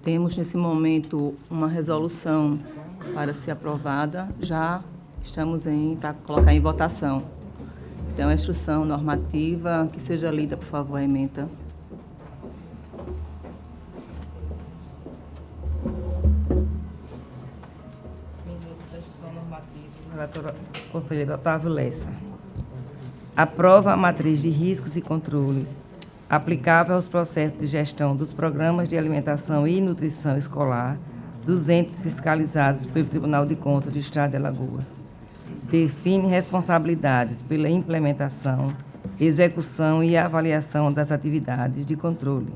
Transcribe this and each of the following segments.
Temos, nesse momento, uma resolução para ser aprovada. Já estamos para colocar em votação. Então, a instrução normativa, que seja lida, por favor, a ementa. Minutos da instrução normativa, relatora conselheiro Otávio Lessa. Aprova a matriz de riscos e controles aplicável aos processos de gestão dos programas de alimentação e nutrição escolar dos entes fiscalizados pelo Tribunal de Contas do Estado de Alagoas. Define responsabilidades pela implementação, execução e avaliação das atividades de controle,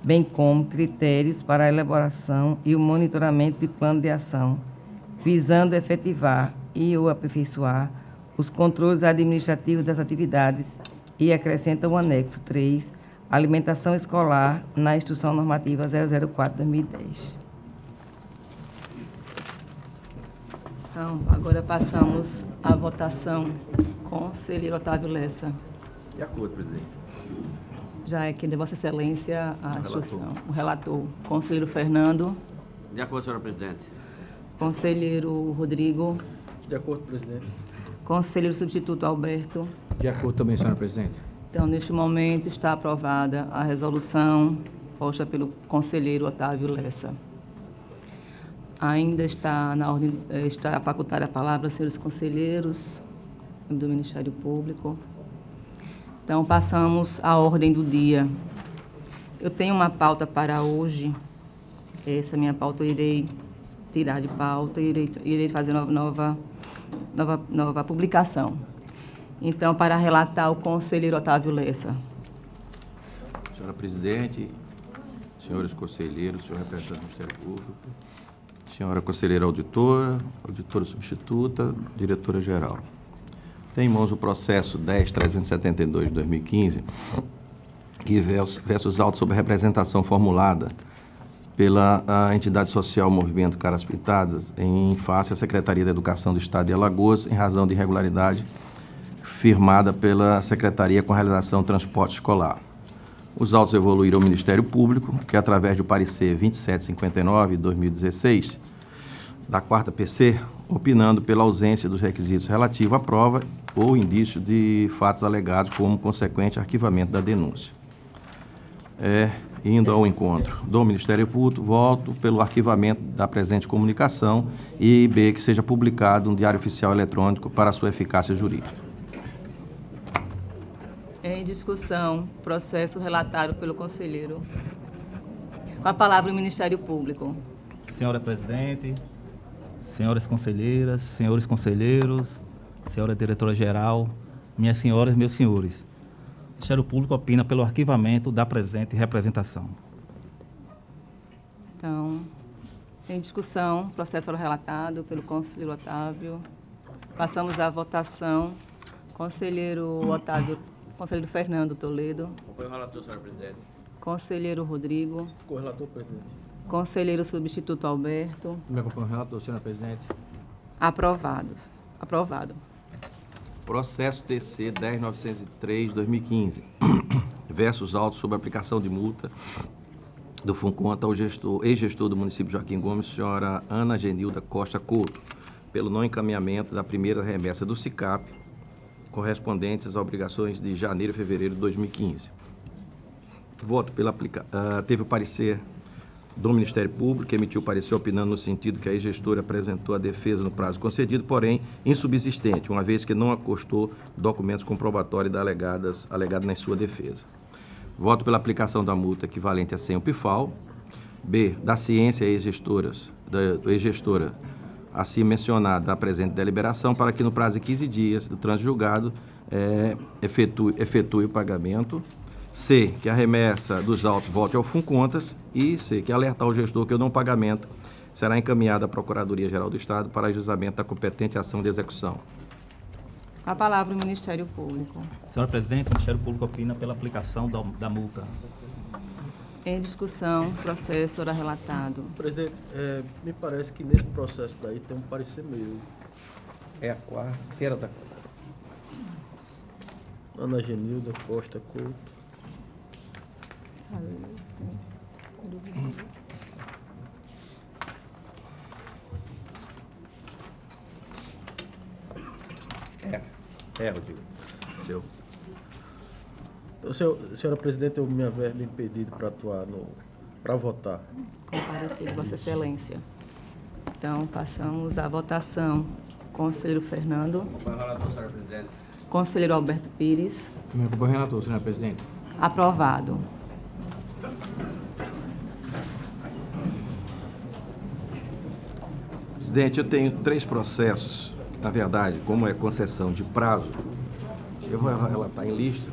bem como critérios para a elaboração e o monitoramento de plano de ação, visando efetivar e ou aperfeiçoar os controles administrativos das atividades, e acrescenta o anexo 3, alimentação escolar, na Instrução Normativa 004/2010. Então, agora passamos à votação. Conselheiro Otávio Lessa. De acordo, presidente. Já é que de Vossa Excelência a instrução. O relator. Conselheiro Fernando. De acordo, senhora presidente. Conselheiro Rodrigo. De acordo, presidente. Conselheiro Substituto Alberto. De acordo também, senhora presidente. Então, neste momento, está aprovada a resolução posta pelo conselheiro Otávio Lessa. Ainda está na ordem, está facultada a palavra aos senhores conselheiros do Ministério Público. Então, passamos à ordem do dia. Eu tenho uma pauta para hoje. Essa minha pauta eu irei tirar de pauta e irei fazer nova publicação. Então, para relatar, o conselheiro Otávio Lessa. Senhora presidente, senhores conselheiros, senhor representante do Ministério Público, senhora conselheira auditora, auditora substituta, diretora-geral. Tem em mãos o processo 10.372 de 2015, que versa os autos sobre a representação formulada pela entidade social Movimento Caras Pintadas em face à Secretaria da Educação do Estado de Alagoas, em razão de irregularidade firmada pela Secretaria com a realização do transporte escolar. Os autos evoluíram ao Ministério Público, que, através do parecer 2759 de 2016, da 4ª PC, opinando pela ausência dos requisitos relativos à prova ou indício de fatos alegados como consequente arquivamento da denúncia. Indo ao encontro do Ministério Público, voto pelo arquivamento da presente comunicação e B, que seja publicado no Diário Oficial Eletrônico para sua eficácia jurídica. Em discussão, processo relatado pelo conselheiro. Com a palavra o Ministério Público. Senhora presidente, senhoras conselheiras, senhores conselheiros, senhora diretora-geral, minhas senhoras e meus senhores. O Ministério Público opina pelo arquivamento da presente representação. Então, em discussão, processo relatado pelo conselheiro Otávio. Passamos à votação. Conselheiro Otávio, conselheiro Fernando Toledo. Acompanho o relator, senhora presidente. Conselheiro Rodrigo. Correlator, presidente. Conselheiro Substituto Alberto. Me acompanha o relator, senhora presidente. Aprovados. Aprovado. Processo TC 10.903 de 2015, versus autos sobre aplicação de multa do FUNCONTA ao ex-gestor do município de Joaquim Gomes, senhora Ana Genilda Costa Couto, pelo não encaminhamento da primeira remessa do SICAP, correspondentes às obrigações de janeiro e fevereiro de 2015. Voto pela teve o parecer do Ministério Público, que emitiu parecer opinando no sentido que a ex-gestora apresentou a defesa no prazo concedido, porém insubsistente, uma vez que não acostou documentos comprobatórios alegados em sua defesa. Voto pela aplicação da multa equivalente a 100 PIFAL. B, da ciência ex-gestora assim mencionada na presente deliberação, para que no prazo de 15 dias do trânsito julgado efetue o pagamento. C, que a remessa dos autos volte ao FUNCONTAS. E C, que alertar o gestor que o não pagamento será encaminhado à Procuradoria-Geral do Estado para ajustamento da competente ação de execução. A palavra o Ministério Público. Senhora presidente, o Ministério Público opina pela aplicação da multa. Em discussão, processo ora relatado. Presidente, me parece que nesse processo daí tem um parecer meu. É a quarta. Senhora da Ana Genilda Costa Couto. Rodrigo. Seu. Então, senhora presidente, eu me haver me impedido para atuar para votar. Comparecido, Vossa Excelência. Então, passamos à votação. Conselheiro Fernando. Acompanho o relator, senhora presidente. Conselheiro Alberto Pires. Também acompanho o relator, senhora presidente. Aprovado. Presidente, eu tenho 3 processos. Na verdade, como é concessão de prazo, eu vou relatar em lista,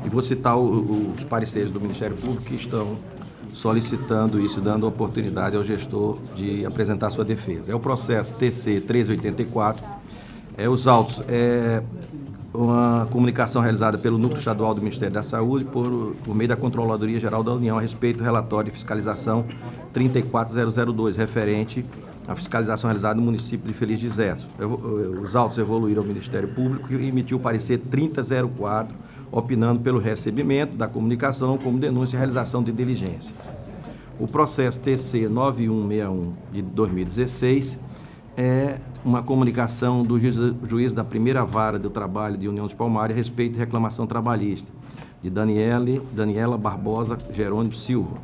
e vou citar os pareceres do Ministério Público que estão solicitando isso, dando oportunidade ao gestor de apresentar sua defesa. É o processo TC 1384, os autos, uma comunicação realizada pelo Núcleo Estadual do Ministério da Saúde por meio da Controladoria Geral da União a respeito do relatório de fiscalização 34002, referente à fiscalização realizada no município de Feliz de Zezo. Os autos evoluíram ao Ministério Público e emitiu o parecer 3004, opinando pelo recebimento da comunicação como denúncia e realização de diligência. O processo TC 9161 de 2016 é uma comunicação do juiz da primeira vara do trabalho de União dos Palmares a respeito de reclamação trabalhista de Daniela Barbosa Jerônimo Silva,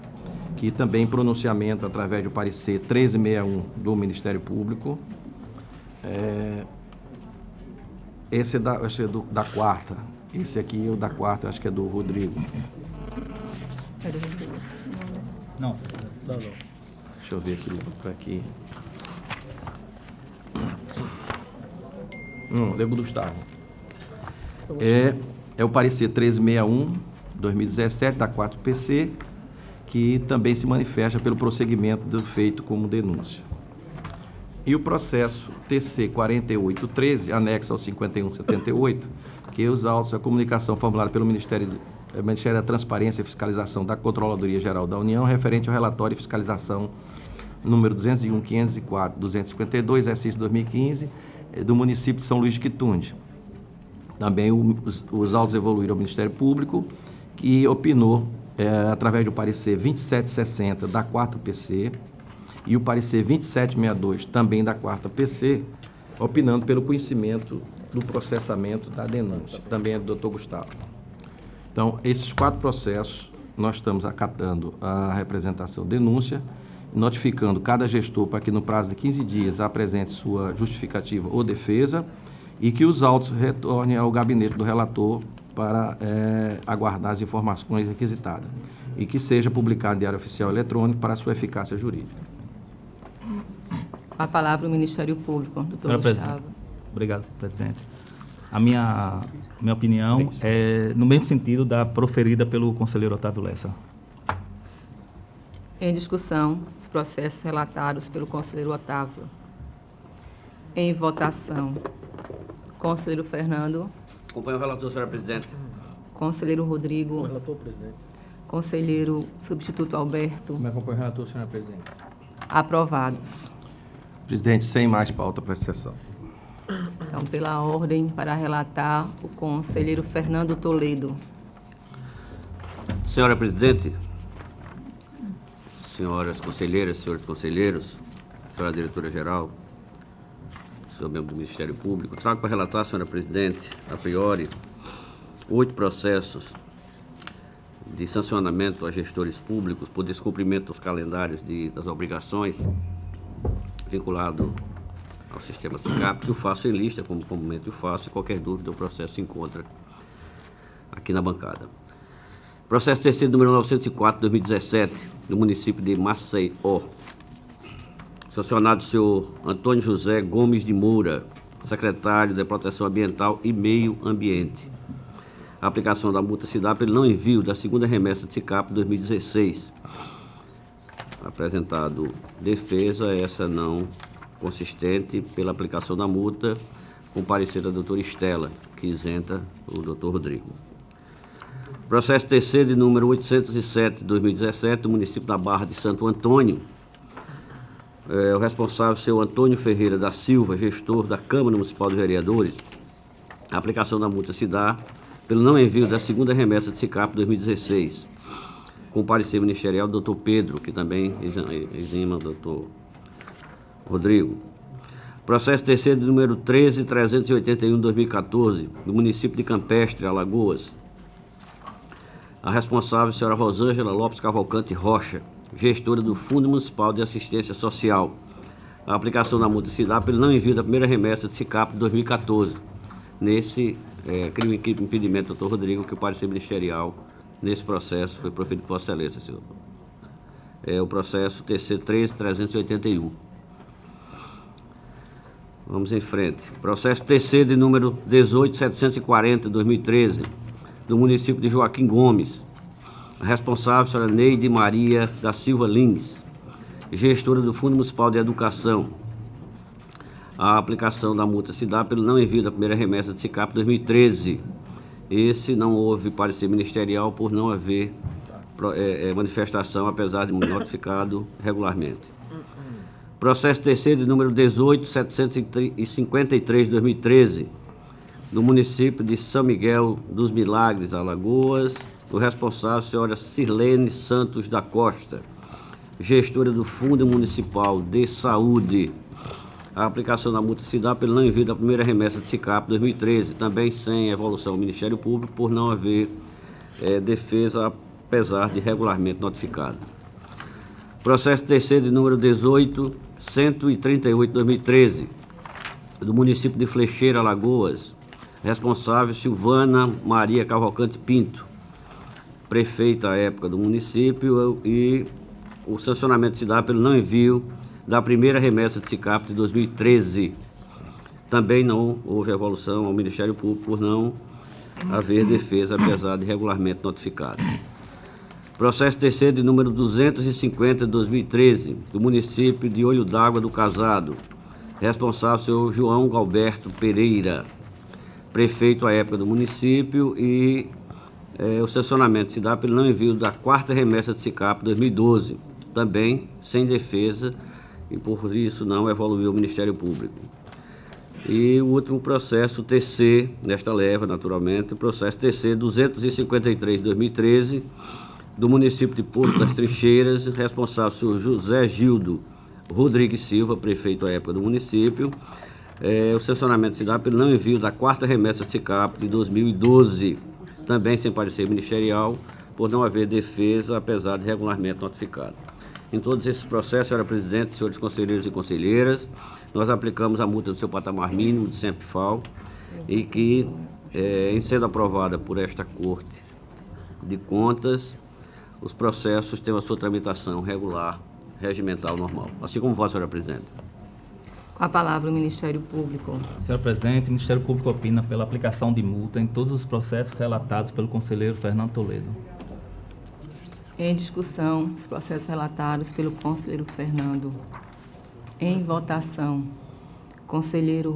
que também pronunciamento através do parecer 1361 do Ministério Público. Esse é da quarta. Esse aqui é o da quarta, acho que é do Rodrigo. Não. Não. Deixa eu ver aqui. É do Gustavo. É o parecer 1361, 2017, da 4PC, que também se manifesta pelo prosseguimento do feito como denúncia. E o processo TC 4813, anexo ao 5178, que os autos, a comunicação formulada pelo Ministério da Transparência e Fiscalização da Controladoria Geral da União, referente ao relatório de fiscalização número 201, 504, 252, exercício 2015, do município de São Luís de Quitunde. Também os autos evoluíram ao Ministério Público, que opinou, através do parecer 2760 da 4ª PC e o parecer 2762 também da 4ª PC, opinando pelo conhecimento do processamento da denúncia, também é do Dr. Gustavo. Então, esses 4 processos, nós estamos acatando a representação denúncia, notificando cada gestor para que no prazo de 15 dias apresente sua justificativa ou defesa e que os autos retornem ao gabinete do relator para aguardar as informações requisitadas e que seja publicado em Diário Oficial Eletrônico para sua eficácia jurídica. A palavra o Ministério Público, doutor Senhora Gustavo. presidente. Obrigado, presidente. A minha opinião é no mesmo sentido da proferida pelo conselheiro Otávio Lessa. Em discussão, os processos relatados pelo conselheiro Otávio. Em votação, conselheiro Fernando. Acompanho o relator, senhora presidente. Conselheiro Rodrigo. O relator, presidente. Conselheiro substituto Alberto. Também acompanho o relator, senhora presidente. Aprovados. Presidente, sem mais pauta para essa sessão. Então, pela ordem, para relatar, o conselheiro Fernando Toledo. Senhora presidente, senhoras conselheiras, senhores conselheiros, senhora diretora-geral, senhor membro do Ministério Público, trago para relatar, senhora presidente, a priori, 8 processos de sancionamento a gestores públicos por descumprimento dos calendários das obrigações vinculado ao sistema SICAP, que eu faço em lista, como comumente eu faço, e qualquer dúvida o processo se encontra aqui na bancada. Processo TC número 904/2017, do município de Maceió. Sancionado o senhor Antônio José Gomes de Moura, secretário de Proteção Ambiental e Meio Ambiente. A aplicação da multa se dá pelo não envio da segunda remessa de SICAP 2016. Apresentado defesa, essa não consistente pela aplicação da multa, com parecer da doutora Estela, que isenta o doutor Rodrigo. Processo TC de número 807/2017, do município da Barra de Santo Antônio. O responsável, seu Antônio Ferreira da Silva, gestor da Câmara Municipal de Vereadores. A aplicação da multa se dá pelo não envio da segunda remessa de SICAP 2016, com parecer ministerial do doutor Pedro, que também exima o doutor Rodrigo. Processo terceiro de número 13.381/2014, do município de Campestre, Alagoas. A responsável, senhora Rosângela Lopes Cavalcante Rocha, gestora do Fundo Municipal de Assistência Social. A aplicação da multa se dá pelo não envio da primeira remessa de SICAP de 2014. Nesse crime de impedimento, doutor Rodrigo, que o parecer ministerial, nesse processo, foi proferido por Vossa Excelência, senhor. É o processo TC 13.381. Vamos em frente. Processo TC de número 18.740/2013, do município de Joaquim Gomes. A responsável, senhora Neide Maria da Silva Lins, gestora do Fundo Municipal de Educação. A aplicação da multa se dá pelo não envio da primeira remessa de SICAP 2013. Esse não houve parecer ministerial por não haver manifestação, apesar de notificado regularmente. Processo terceiro de número 18.753/2013, do município de São Miguel dos Milagres, Alagoas. O responsável, senhora Sirlene Santos da Costa, gestora do Fundo Municipal de Saúde. A aplicação da multa se dá pelo não envio da primeira remessa de SICAP 2013, também sem evolução ao Ministério Público, por não haver defesa, apesar de regularmente notificado. Processo terceiro de número 18.138/2013, do município de Flecheira, Alagoas. Responsável, Silvana Maria Cavalcante Pinto, prefeita à época do município, e o sancionamento se dá pelo não envio da primeira remessa de SICAP de 2013. Também não houve evolução ao Ministério Público por não haver defesa, apesar de regularmente notificado. Processo terceiro de número 250/2013, do município de Olho d'Água do Casado. Responsável, senhor João Galberto Pereira, prefeito à época do município, e o sancionamento se dá pelo não envio da quarta remessa de SICAP 2012, também sem defesa, e por isso não evoluiu o Ministério Público. E o último processo TC, nesta leva, naturalmente, o processo TC 253/2013, do município de Poço das Trincheiras, responsável, senhor José Gildo Rodrigues Silva, prefeito à época do município. O sancionamento se dá pelo não envio da quarta remessa de SICAP de 2012, também sem parecer ministerial, por não haver defesa, apesar de regularmente notificado. Em todos esses processos, senhora presidente, senhores conselheiros e conselheiras, nós aplicamos a multa do seu patamar mínimo de SEMPFAL, e que, em sendo aprovada por esta Corte de Contas, os processos têm a sua tramitação regular, regimental, normal. Assim como vossa, senhora presidente. Com a palavra o Ministério Público. Senhor presidente, o Ministério Público opina pela aplicação de multa em todos os processos relatados pelo conselheiro Fernando Toledo. Em discussão, os processos relatados pelo conselheiro Fernando. Em votação, conselheiro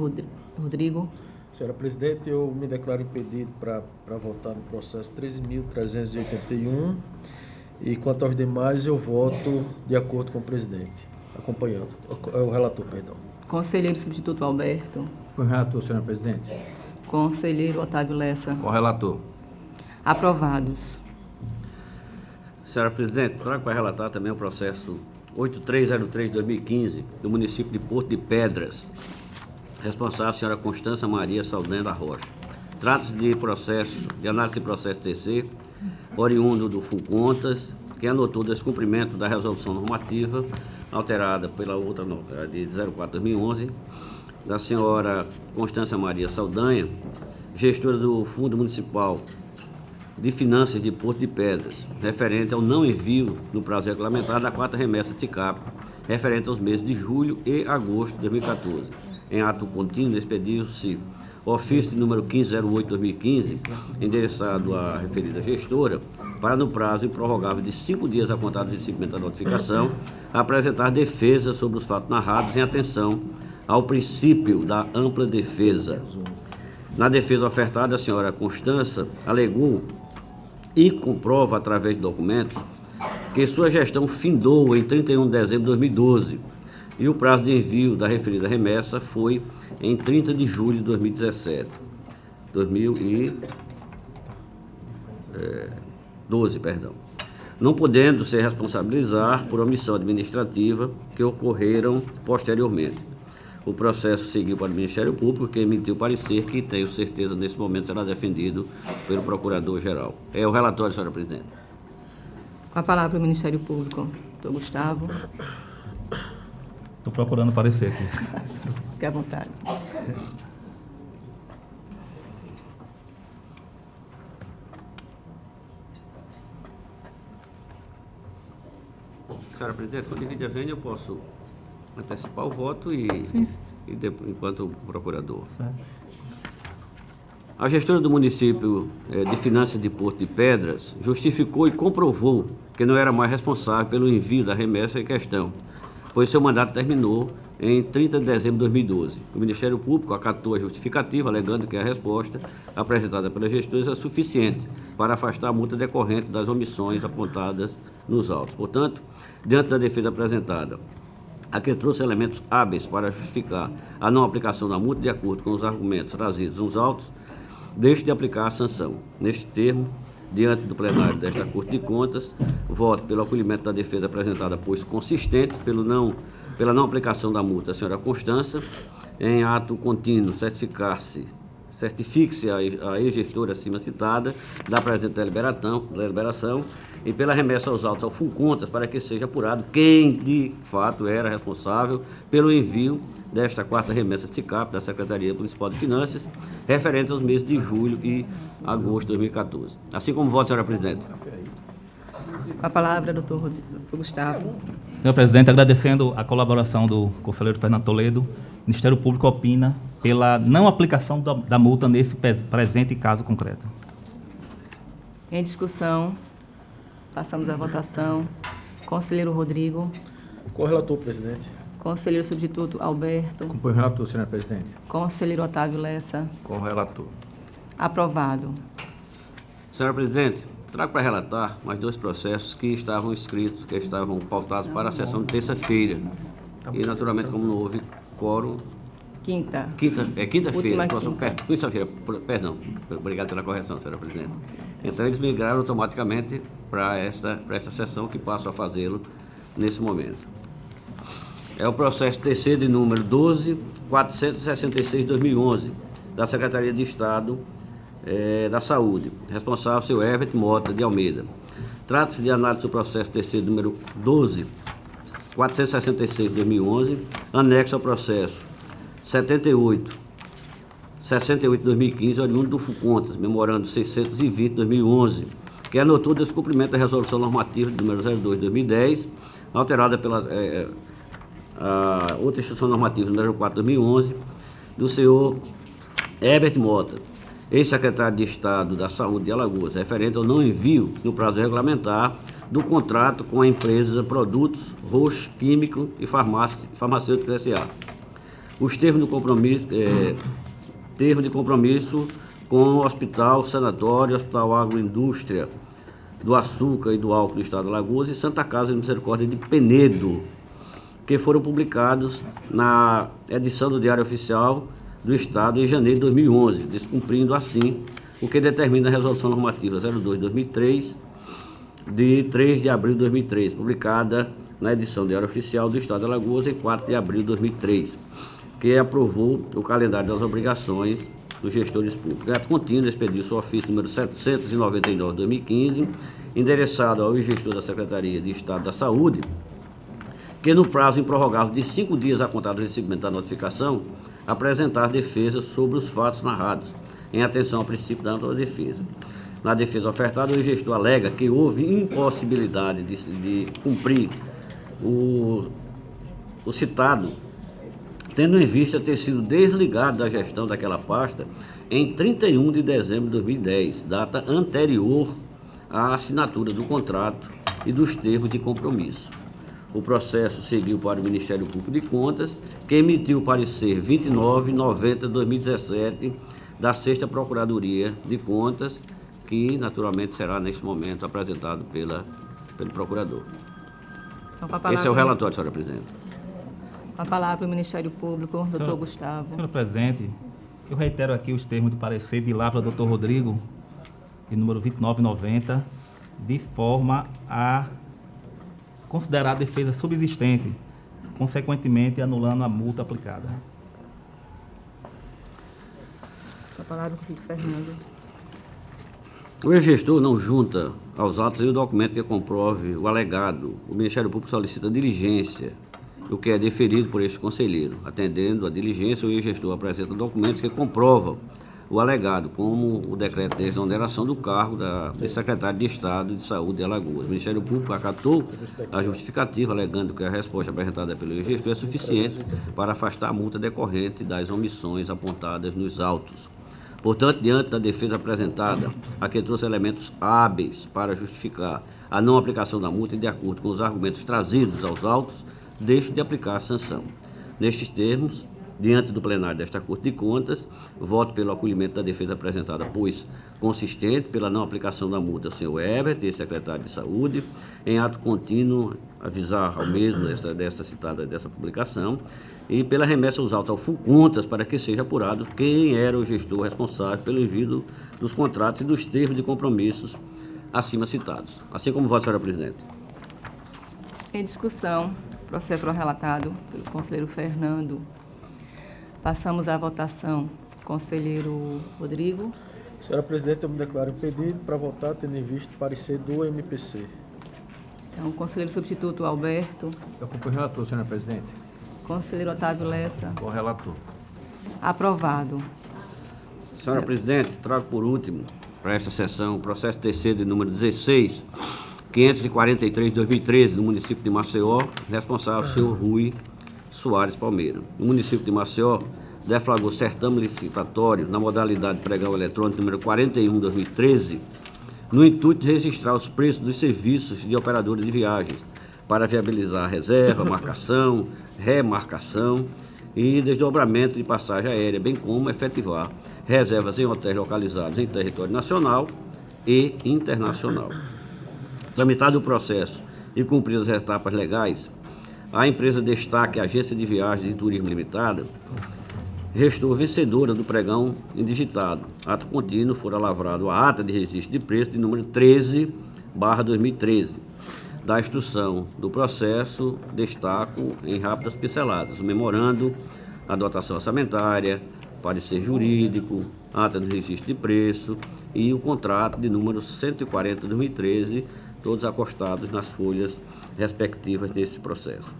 Rodrigo. Senhora presidente, eu me declaro impedido para votar no processo 13.381 e quanto aos demais eu voto de acordo com o presidente, acompanhando, o relator, perdão. Conselheiro substituto Alberto. Com o relator, senhora presidente. Conselheiro Otávio Lessa. Com o relator. Aprovados. Senhora presidente, trago para relatar também o processo 8303/2015, do município de Porto de Pedras. Responsável, senhora Constância Maria Saldanha da Rocha. Trata-se de análise de processo TC, oriundo do FUCONTAS, que anotou o descumprimento da resolução normativa, alterada pela outra de 04/2011, da senhora Constância Maria Saldanha, gestora do Fundo Municipal de Finanças de Porto de Pedras, referente ao não envio no prazo regulamentar da quarta remessa de SICAP, referente aos meses de julho e agosto de 2014. Em ato contínuo, expediu-se ofício de número 1508/2015, endereçado à referida gestora, para no prazo improrrogável de 5 dias a contar do recebimento da notificação, apresentar defesa sobre os fatos narrados em atenção ao princípio da ampla defesa. Na defesa ofertada, a senhora Constância alegou e comprova através de documentos que sua gestão findou em 31 de dezembro de 2012 e o prazo de envio da referida remessa foi em 30 de julho de 2012, não podendo se responsabilizar por omissão administrativa que ocorreram posteriormente. o processo seguiu para o Ministério Público, que emitiu parecer que, tenho certeza, nesse momento será defendido pelo Procurador-Geral. É o relatório, senhora presidente. Com a palavra o Ministério Público. Doutor Gustavo, Estou procurando parecer aqui. fique à vontade. Senhora presidente, quando divide a vênia, eu posso antecipar o voto enquanto o procurador. Certo. A gestora do município de Finanças de Porto de Pedras justificou e comprovou que não era mais responsável pelo envio da remessa em questão, pois seu mandato terminou em 30 de dezembro de 2012. O Ministério Público acatou a justificativa, alegando que a resposta apresentada pelas gestoras é suficiente para afastar a multa decorrente das omissões apontadas nos autos. Portanto, diante da defesa apresentada, a que trouxe elementos hábeis para justificar a não aplicação da multa de acordo com os argumentos trazidos nos autos, deixe de aplicar a sanção. Neste termo, diante do plenário desta Corte de Contas, voto pelo acolhimento da defesa apresentada, pois consistente pela não aplicação da multa, a senhora Constança, em ato contínuo, certifique-se a ex-gestora acima citada da presente deliberação e pela remessa aos autos ao FUNCONTAS para que seja apurado quem de fato era responsável pelo envio desta quarta remessa de SICAP da Secretaria Municipal de Finanças, referentes aos meses de julho e agosto de 2014. Assim como voto, senhora presidente. Com a palavra, doutor Gustavo. Senhor presidente, agradecendo a colaboração do conselheiro Fernando Toledo, o Ministério Público opina pela não aplicação da multa nesse presente caso concreto. Em discussão, passamos à votação. Conselheiro Rodrigo. Correlator, presidente. Conselheiro substituto Alberto. Acompanho o relator, senhora presidente. Conselheiro Otávio Lessa. Com o relator. Aprovado. Senhora presidente, trago para relatar mais dois processos que estavam inscritos, que estavam pautados para a sessão de terça-feira. E, naturalmente, como não houve quórum, quinta-feira, Última terça-feira, perdão, obrigado pela correção, senhora presidente. Então, eles migraram automaticamente para esta sessão que passo a fazê-lo nesse momento. É o processo TC de número 12.466/2011, da Secretaria de Estado da Saúde, responsável seu Herbert Mota de Almeida. Trata-se de análise do processo TC número 12.466/2011, anexo ao processo 78/2015, oriundo do FUNCONTAS, memorando 620/2011, que anotou o descumprimento da resolução normativa número 02/2010, alterada pela outra instrução normativa número 4/2011, do senhor Herbert Mota, ex-secretário de Estado da Saúde de Alagoas, referente ao não envio, no prazo regulamentar, do contrato com a empresa Produtos Roxo Químico e Farmacêutico S.A. Os termos de compromisso com o Hospital Sanatório, Hospital Agroindústria do Açúcar e do Álcool do Estado de Alagoas e Santa Casa de Misericórdia de Penedo, que foram publicados na edição do Diário Oficial do Estado em janeiro de 2011, descumprindo assim o que determina a Resolução Normativa 02/2003, de 3 de abril de 2003, publicada na edição do Diário Oficial do Estado de Alagoas em 4 de abril de 2003, que aprovou o calendário das obrigações dos gestores públicos. Ato contínuo expediu-se o ofício número 799/2015, endereçado ao gestor da Secretaria de Estado da Saúde, que no prazo improrrogável de 5 dias a contar do recebimento da notificação, apresentar defesa sobre os fatos narrados, em atenção ao princípio da ampla defesa. Na defesa ofertada, o gestor alega que houve impossibilidade de cumprir o citado, tendo em vista ter sido desligado da gestão daquela pasta em 31 de dezembro de 2010, data anterior à assinatura do contrato e dos termos de compromisso. O processo seguiu para o Ministério Público de Contas, que emitiu o parecer 29/90/2017 da 6ª Procuradoria de Contas, que naturalmente será neste momento apresentado pelo Procurador. Então, com a palavra, Esse é o relatório, senhora presidente. Com a palavra o Ministério Público, doutor Gustavo. Senhor presidente, eu reitero aqui os termos de parecer de lavra do doutor Rodrigo, de número 29/90, de forma a considerar a defesa subsistente, consequentemente anulando a multa aplicada. Com a palavra, o conselheiro Fernando. O ex-gestor não junta aos autos nenhum documento que comprove o alegado. O Ministério Público solicita diligência, o que é deferido por este conselheiro. Atendendo a diligência, o ex-gestor apresenta documentos que comprovam o alegado, como o decreto de exoneração do cargo de secretário de Estado de Saúde de Alagoas. O Ministério Público acatou a justificativa, alegando que a resposta apresentada pelo ex-gestor é suficiente para afastar a multa decorrente das omissões apontadas nos autos. Portanto, diante da defesa apresentada, a que trouxe elementos hábeis para justificar a não aplicação da multa e de acordo com os argumentos trazidos aos autos, deixo de aplicar a sanção. Nestes termos, diante do plenário desta Corte de Contas, voto pelo acolhimento da defesa apresentada, pois consistente pela não aplicação da multa ao senhor Herbert, ex-secretário de Saúde, em ato contínuo, avisar ao mesmo dessa publicação, e pela remessa aos autos ao FUNCONTAS para que seja apurado quem era o gestor responsável pelo envio dos contratos e dos termos de compromissos acima citados. Assim como voto, senhora presidente. Em discussão, processo relatado pelo conselheiro Fernando. Passamos à votação. Conselheiro Rodrigo. Senhora presidente, eu me declaro impedido para votar, tendo em vista o parecer do MPC. Então, conselheiro substituto Alberto. Eu acompanho o relator, senhora presidente. Conselheiro Otávio Lessa. Com o relator. Aprovado. Senhora presidente, trago por último para esta sessão o processo terceiro de número 16, 543 de 2013, no município de Maceió, responsável o senhor Rui Soares Palmeira. No município de Maceió, deflagrou certame licitatório na modalidade pregão eletrônico número 41 de 2013, no intuito de registrar os preços dos serviços de operadores de viagens, para viabilizar a reserva, marcação, remarcação e desdobramento de passagem aérea, bem como efetivar reservas em hotéis localizados em território nacional e internacional. Tramitado o processo e cumpridas as etapas legais, a empresa Destaque Agência de Viagens e Turismo Limitada restou vencedora do pregão indigitado. Ato contínuo fora lavrado a ata de registro de preço de número 13/2013. Da instrução do processo, destaco em rápidas pinceladas o memorando, a dotação orçamentária, parecer jurídico, ata de registro de preço e o contrato de número 140 de 2013, todos acostados nas folhas respectivas desse processo.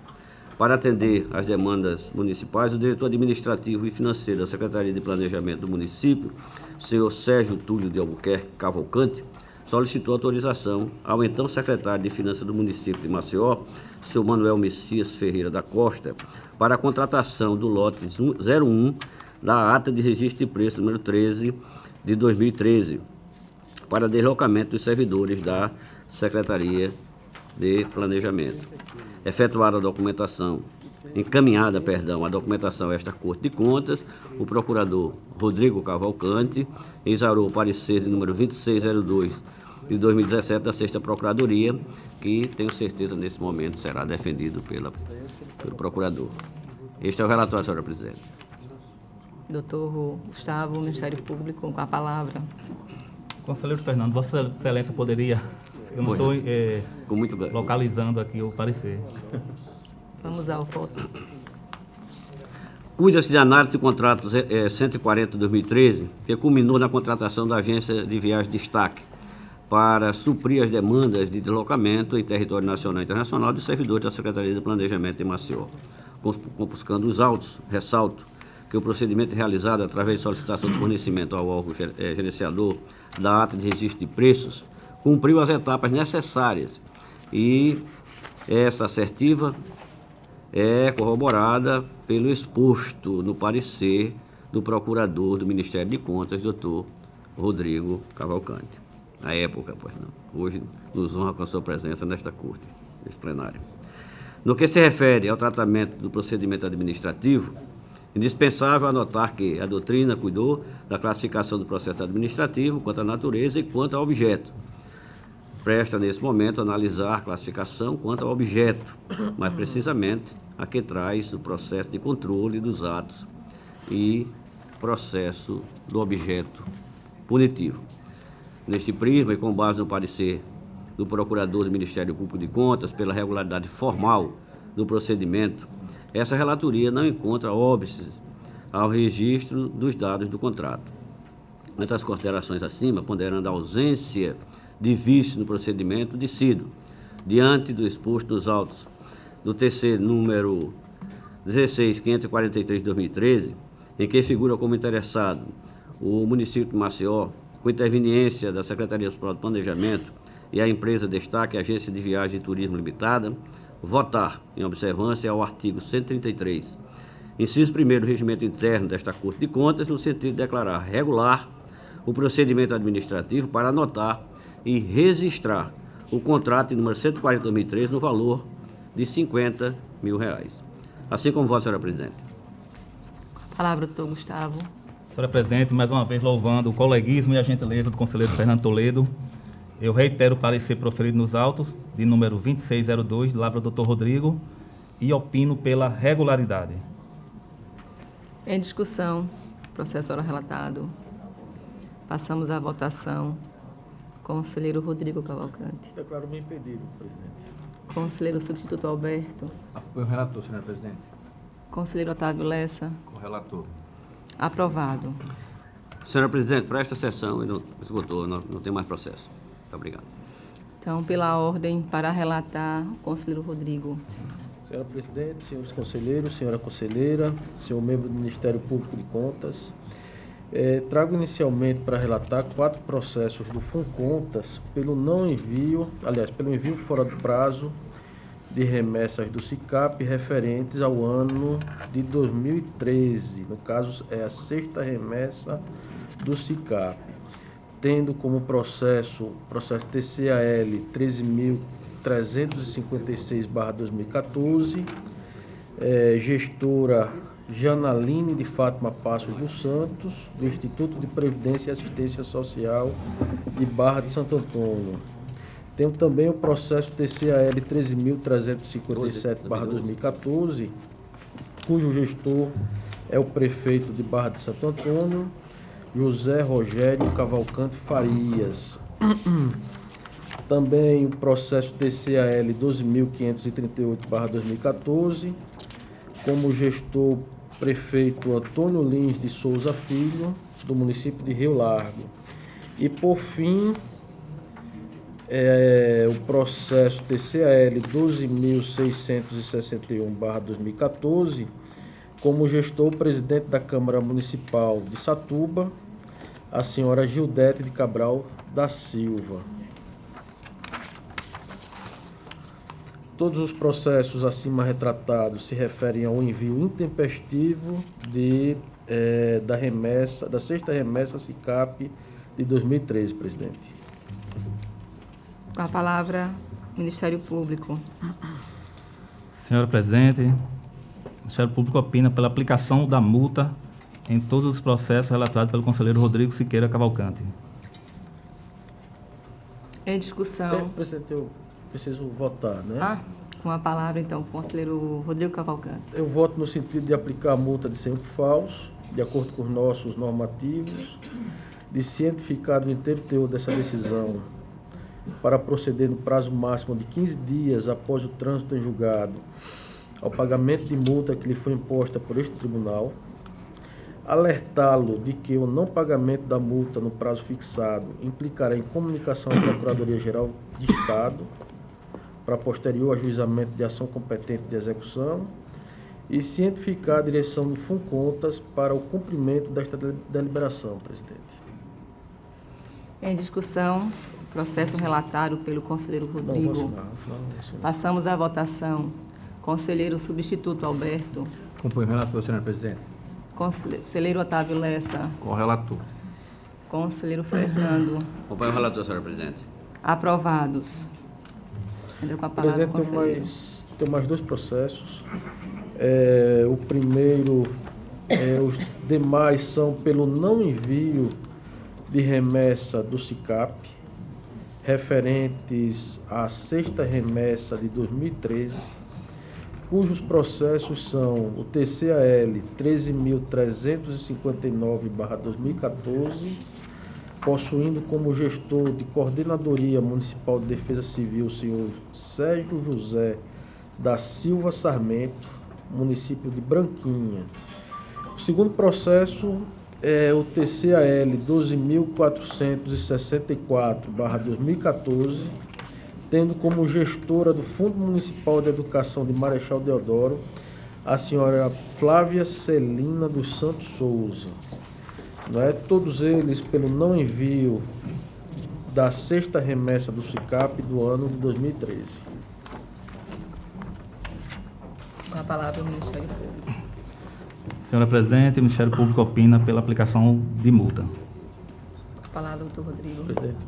Para atender às demandas municipais, o diretor administrativo e financeiro da Secretaria de Planejamento do município, senhor Sérgio Túlio de Albuquerque Cavalcante, solicitou autorização ao então secretário de Finanças do município de Maceió, senhor Manuel Messias Ferreira da Costa, para a contratação do lote 01 da ata de registro de preço número 13 de 2013, para deslocamento dos servidores da Secretaria de Planejamento. Efetuada a documentação, encaminhada, a documentação a esta Corte de Contas, o procurador Rodrigo Cavalcante exarou o parecer de número 2602 de 2017 da 6ª Procuradoria, que tenho certeza nesse momento será defendido pelo procurador. Este é o relatório, senhora presidente. Doutor Gustavo, Ministério Público, com a palavra. Conselheiro Fernando, Vossa Excelência poderia... Eu não estou Com muito localizando aqui o parecer. Vamos ao voto. Cuida-se de análise de contrato 140 de 2013, que culminou na contratação da Agência de Viagens Destaque para suprir as demandas de deslocamento em território nacional e internacional dos servidores da Secretaria de Planejamento de Maceió. Compuscando os autos, ressalto que o procedimento realizado através de solicitação de fornecimento ao órgão gerenciador da ata de registro de preços cumpriu as etapas necessárias e essa assertiva é corroborada pelo exposto no parecer do procurador do Ministério de Contas, doutor Rodrigo Cavalcante. Na época, pois não. Hoje nos honra com a sua presença nesta corte, neste plenário. No que se refere ao tratamento do procedimento administrativo, indispensável anotar que a doutrina cuidou da classificação do processo administrativo quanto à natureza e quanto ao objeto. Presta, nesse momento, analisar a classificação quanto ao objeto, mais precisamente a que traz o processo de controle dos atos e processo do objeto punitivo. Neste prisma, e com base no parecer do Procurador do Ministério Público de Contas pela regularidade formal do procedimento, essa relatoria não encontra óbices ao registro dos dados do contrato. entre as considerações acima, ponderando a ausência de vício no procedimento, decido, diante do exposto dos autos do TC número 16.543 de 2013, em que figura como interessado o município de Maceió, com interveniência da Secretaria Municipal de Planejamento e a empresa Destaque Agência de Viagem e Turismo Limitada, votar em observância ao artigo 133, inciso 1º do regimento interno desta Corte de Contas, no sentido de declarar regular o procedimento administrativo para anotar e registrar o contrato de número 140 de 2013 no valor de R$50 mil. Assim como voto, senhora presidente. Palavra, doutor Gustavo. Senhora presidente, mais uma vez louvando o coleguismo e a gentileza do conselheiro Fernando Toledo, eu reitero o parecer proferido nos autos de número 2602, de lavra do doutor Rodrigo, e opino pela regularidade. Em discussão, processo oral relatado. Passamos à votação. Conselheiro Rodrigo Cavalcante. Declaro-me impedido, presidente. Conselheiro substituto Alberto. Apoio o relator, senhora presidente. Conselheiro Otávio Lessa. Com o relator. Aprovado. Senhora presidente, para esta sessão, não esgotou, não tem mais processo. Muito obrigado. Então, pela ordem, para relatar, o conselheiro Rodrigo. Senhora presidente, senhores conselheiros, senhora conselheira, senhor membro do Ministério Público de Contas, trago inicialmente para relatar 4 processos do FUNCONTAS pelo pelo envio fora do prazo de remessas do SICAP referentes ao ano de 2013. No caso, é a 6ª remessa do SICAP, tendo como processo TCAL 13.356/2014, gestora Janaline de Fátima Passos dos Santos, do Instituto de Previdência e Assistência Social de Barra de Santo Antônio. Temos também o processo TCAL 13.357/2014, cujo gestor é o prefeito de Barra de Santo Antônio, José Rogério Cavalcante Farias. Também o processo TCAL 12.538/2014, como gestor prefeito Antônio Lins de Souza Filho, do município de Rio Largo. E, por fim, o processo TCAL 12.661/2014, como gestor presidente da Câmara Municipal de Satuba, a senhora Gildete de Cabral da Silva. Todos os processos acima retratados se referem ao envio intempestivo da 6ª remessa SICAP de 2013, presidente. Com a palavra, Ministério Público. Senhora presidente, o Ministério Público opina pela aplicação da multa em todos os processos relatados pelo conselheiro Rodrigo Siqueira Cavalcante. Em discussão. Presidente, eu preciso votar, né? Com a palavra, então, o conselheiro Rodrigo Cavalcante. Eu voto no sentido de aplicar a multa de 100 falsos, de acordo com os nossos normativos, de cientificado o inteiro teor dessa decisão para proceder no prazo máximo de 15 dias após o trânsito em julgado ao pagamento de multa que lhe foi imposta por este tribunal, alertá-lo de que o não pagamento da multa no prazo fixado implicará em comunicação à Procuradoria-Geral de Estado para posterior ajuizamento de ação competente de execução e cientificar a direção do FUNCONTAS para o cumprimento desta deliberação, presidente. Em discussão, processo relatado pelo conselheiro Rodrigo. Não. Passamos à votação. Conselheiro substituto Alberto. Acompanho o relator, senhora presidente. Conselheiro Otávio Lessa. Com o relator. Conselheiro Fernando. Acompanho o relator, senhora presidente. Aprovados. Entendeu? Com a palavra, Presidente, conselheiro. tem mais 2 processos. O primeiro, os demais são pelo não envio de remessa do SICAP, referentes à 6ª remessa de 2013, cujos processos são o TCAL 13.359/2014, possuindo como gestor de Coordenadoria Municipal de Defesa Civil o senhor Sérgio José da Silva Sarmento, município de Branquinha. O segundo processo é o TCAL 12.464/2014, tendo como gestora do Fundo Municipal de Educação de Marechal Deodoro a senhora Flávia Celina dos Santos Souza. Não é? Todos eles pelo não envio da sexta remessa do SICAP do ano de 2013. Com a palavra o Ministério Público. Senhora Presidente, o Ministério Público opina pela aplicação de multa. Com a palavra o Dr. Rodrigo. Presidente,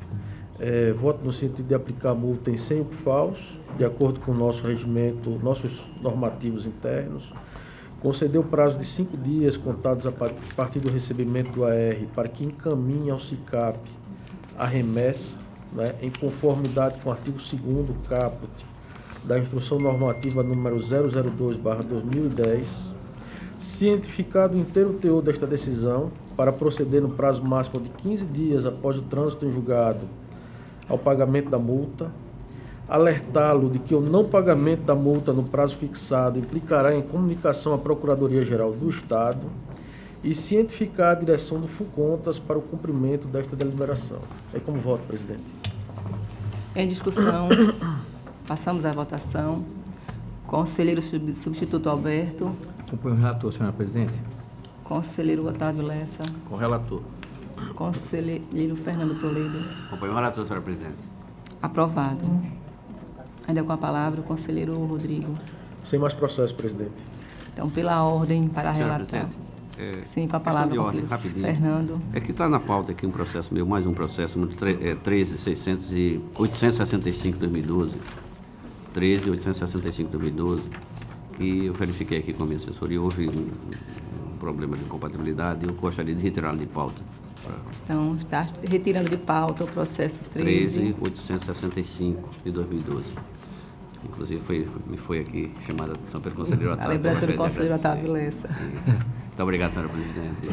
voto no sentido de aplicar multa em 100 UPFAOs, de acordo com o nosso regimento, nossos normativos internos. Conceder o prazo de 5 dias contados a partir do recebimento do AR para que encaminhe ao SICAP a remessa, né, em conformidade com o artigo 2º caput da Instrução Normativa número 002/2010, cientificado o inteiro teor desta decisão, para proceder no prazo máximo de 15 dias após o trânsito em julgado ao pagamento da multa, alertá-lo de que o não pagamento da multa no prazo fixado implicará em comunicação à Procuradoria-Geral do Estado e cientificar a direção do FUCONTAS para o cumprimento desta deliberação. É como voto, presidente. Em discussão, passamos à votação. Conselheiro substituto Alberto. Acompanho o relator, senhora presidente. Conselheiro Otávio Lessa. Com o relator. Conselheiro Fernando Toledo. Acompanho o relator, senhora presidente. Aprovado. Ainda com a palavra o conselheiro Rodrigo. Sem mais processo, presidente. Então, pela ordem para Senhora relatar. presidente, Sim, com a questão palavra de o ordem, conselheiro rapidinho. Fernando. É que está na pauta aqui um processo meu, mais um processo, número 865/2012, 13.865/2012, que eu verifiquei aqui com a minha assessoria, houve um problema de incompatibilidade e eu gostaria de retirá-lo de pauta. Então, está retirando de pauta o processo 13.865 de 2012. Inclusive, me foi aqui chamada a atenção pelo conselheiro Otávio. A lembrança do Gostaria de conselheiro agradecer. Otávio Lessa. Isso. Muito obrigado, senhora presidente.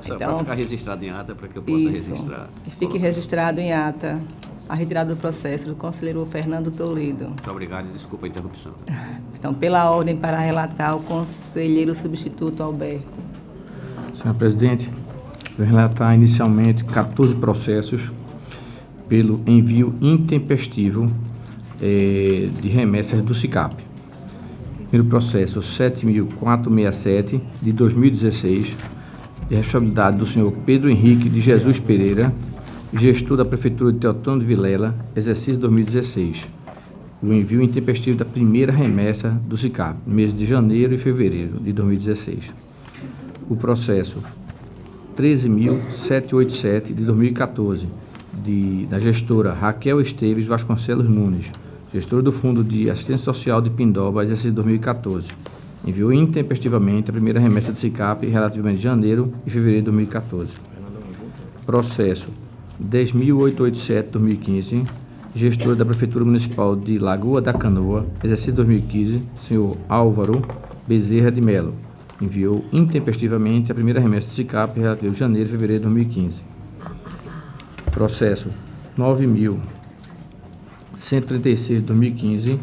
Só Então, para ficar registrado em ata, para que eu possa Isso. registrar. E fique registrado em ata a retirada do processo do conselheiro Fernando Toledo. Muito obrigado e desculpa a interrupção. Então, pela ordem para relatar o conselheiro substituto Alberto. Senhora presidente, vou relatar inicialmente 14 processos pelo envio intempestivo de remessas do SICAP. Primeiro processo, 7.467, de 2016, de responsabilidade do senhor Pedro Henrique de Jesus Pereira, gestor da Prefeitura de Teotônio de Vilela, exercício 2016. O envio intempestivo da primeira remessa do SICAP, no mês de janeiro e fevereiro de 2016. O processo 13.787, de 2014, da gestora Raquel Esteves Vasconcelos Nunes, gestora do Fundo de Assistência Social de Pindoba, exercício 2014. Enviou intempestivamente a primeira remessa do SICAP relativamente a janeiro e fevereiro de 2014. Processo 10.887, 2015, gestor da Prefeitura Municipal de Lagoa da Canoa, exercício 2015, senhor Álvaro Bezerra de Melo. Enviou intempestivamente a primeira remessa do SICAP relativa a janeiro e fevereiro de 2015. Processo 9.136, 2015,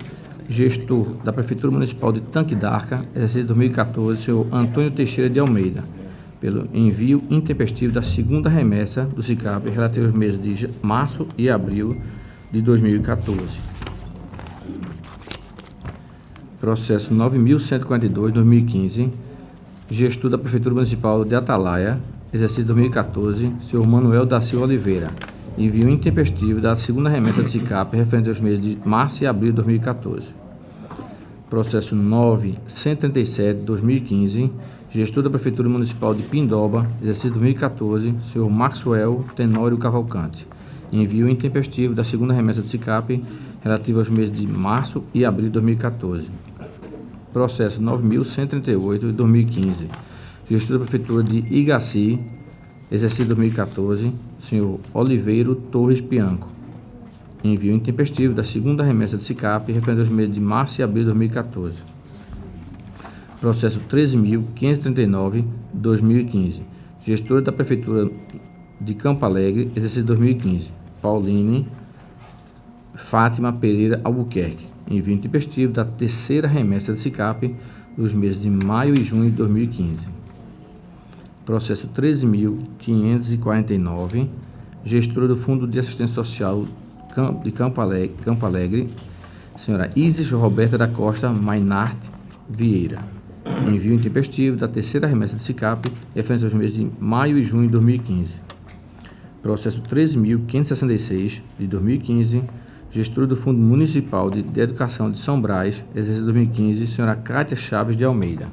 gestor da Prefeitura Municipal de Tanque d'Arca, exercício 2014, senhor Antônio Teixeira de Almeida, pelo envio intempestivo da segunda remessa do SICAP relativa aos meses de março e abril de 2014. Processo 9.142, 2015, gestor da Prefeitura Municipal de Atalaia, exercício 2014, senhor Manuel da Silva Oliveira, envio intempestivo da segunda remessa do SICAP referente aos meses de março e abril de 2014. Processo 9.137, 2015, gestor da Prefeitura Municipal de Pindoba, exercício 2014, senhor Maxwell Tenório Cavalcante, envio intempestivo da segunda remessa do SICAP relativa aos meses de março e abril de 2014. Processo 9.138, 2015, gestor da Prefeitura de Igaci, exercício 2014, senhor Oliveiro Torres Pianco, envio intempestivo da segunda remessa do SICAP referente aos meses de março e abril de 2014. Processo 13.539, 2015, gestor da Prefeitura de Campo Alegre, exercício 2015, Pauline Fátima Pereira Albuquerque, envio intempestivo da terceira remessa do SICAP dos meses de maio e junho de 2015. Processo 13.549, gestora do Fundo de Assistência Social de Campo Alegre, senhora Isis Roberta da Costa Mainart Vieira. Envio intempestivo da terceira remessa do SICAP, referente aos meses de maio e junho de 2015. Processo 13.566, de 2015, gestora do Fundo Municipal de Educação de São Brás, exercício 2015, senhora Cátia Chaves de Almeida.